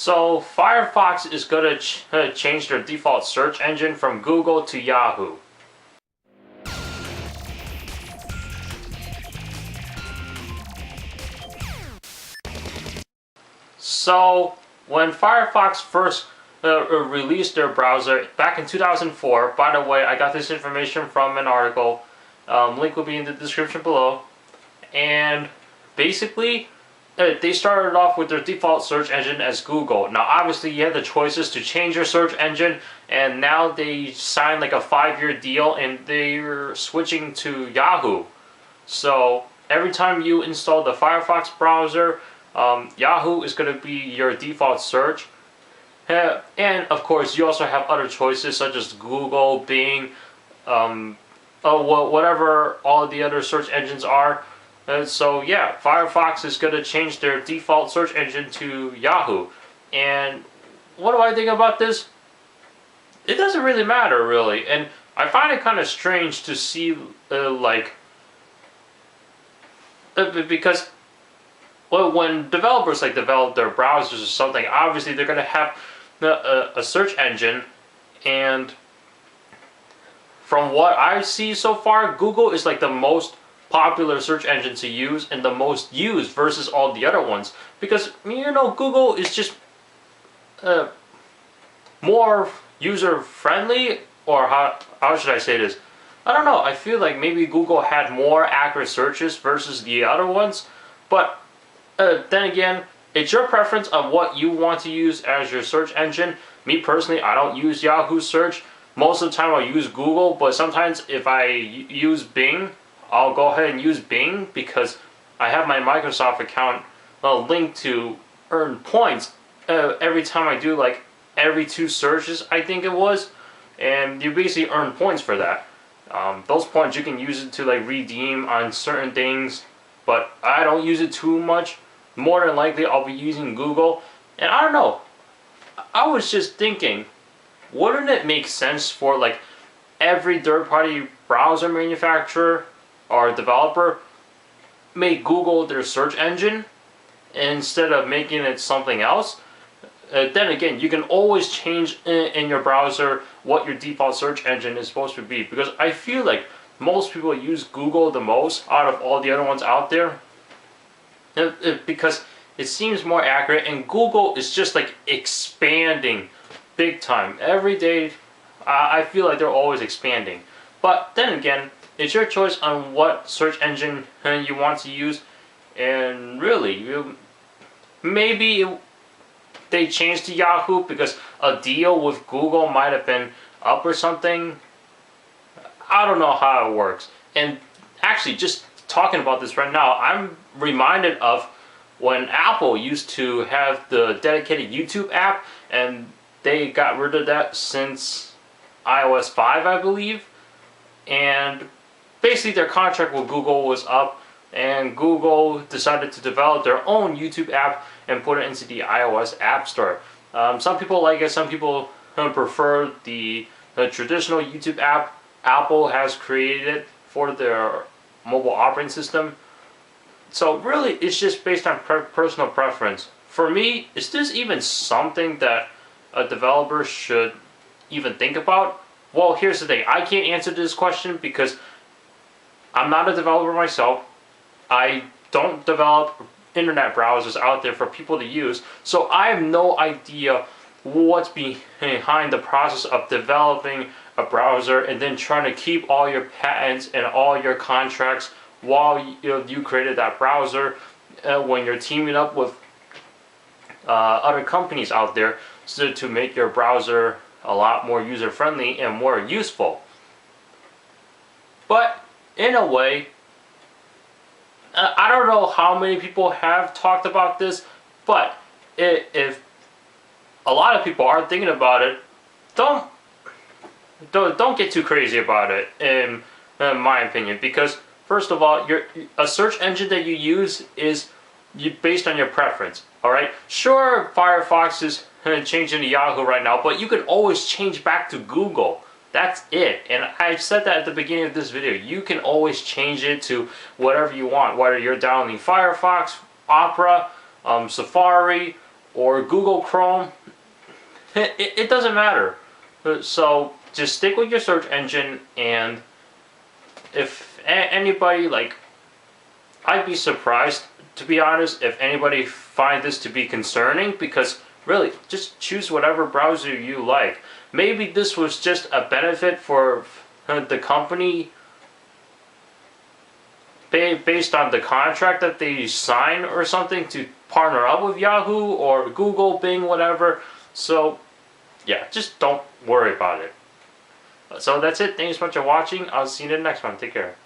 So Firefox is going to change their default search engine from Google to Yahoo. So when Firefox first released their browser back in 2004, by the way, I got this information from an article, link will be in the description below, and basically they started off with their default search engine as Google. Now obviously you had the choices to change your search engine, and now they signed like a 5-year deal and they're switching to Yahoo. So every time you install the Firefox browser, Yahoo is going to be your default search. And of course you also have other choices such as Google, Bing, whatever all the other search engines are. So yeah, Firefox is going to change their default search engine to Yahoo. And what do I think about this? It doesn't really matter, really. And I find it kind of strange to see, because when developers develop their browsers or something, obviously they're going to have a search engine, and from what I see so far, Google is like the most popular search engine to use and the most used versus all the other ones, because Google is just more user friendly, or how should I say this? I don't know. I feel like maybe Google had more accurate searches versus the other ones, but then again, it's your preference on what you want to use as your search engine. Me personally, I don't use Yahoo search. Most of the time I'll use Google, but sometimes if I use Bing, I'll go ahead and use Bing because I have my Microsoft account linked to earn points every time I do every 2 searches, I think it was, and you basically earn points for that. Those points you can use it to redeem on certain things, but I don't use it too much. More than likely I'll be using Google. And I don't know, I was just thinking, wouldn't it make sense for every third-party browser manufacturer or developer make Google their search engine instead of making it something else? Then again, you can always change in your browser what your default search engine is supposed to be, because I feel like most people use Google the most out of all the other ones out there, because it seems more accurate, and Google is just expanding big time every day. I feel like they're always expanding, but then again, it's your choice on what search engine you want to use. And really, maybe they changed to Yahoo because a deal with Google might have been up or something. I don't know how it works. And actually, just talking about this right now, I'm reminded of when Apple used to have the dedicated YouTube app, and they got rid of that since iOS 5, I believe. And basically their contract with Google was up, and Google decided to develop their own YouTube app and put it into the iOS App Store. Some people like it, some people prefer the traditional YouTube app Apple has created for their mobile operating system. So really, it's just based on personal preference. For me, is this even something that a developer should even think about? Well, here's the thing. I can't answer this question because I'm not a developer myself. I don't develop internet browsers out there for people to use, so I have no idea what's behind the process of developing a browser and then trying to keep all your patents and all your contracts while you created that browser, when you're teaming up with other companies out there to make your browser a lot more user friendly and more useful. But in a way, I don't know how many people have talked about this, but if a lot of people are thinking about it, don't get too crazy about it, in my opinion, because first of all, a search engine that you use is based on your preference. Alright, sure, Firefox is changing to Yahoo right now, but you can always change back to Google. That's it. And I said that at the beginning of this video. You can always change it to whatever you want, whether you're downloading Firefox, Opera, Safari, or Google Chrome, it doesn't matter. So just stick with your search engine, and if anybody, like, I'd be surprised, to be honest, if anybody finds this to be concerning, because really, just choose whatever browser you like. Maybe this was just a benefit for the company based on the contract that they sign or something to partner up with Yahoo or Google, Bing, whatever. So yeah, just don't worry about it. So that's it. Thanks so much for watching. I'll see you in the next one. Take care.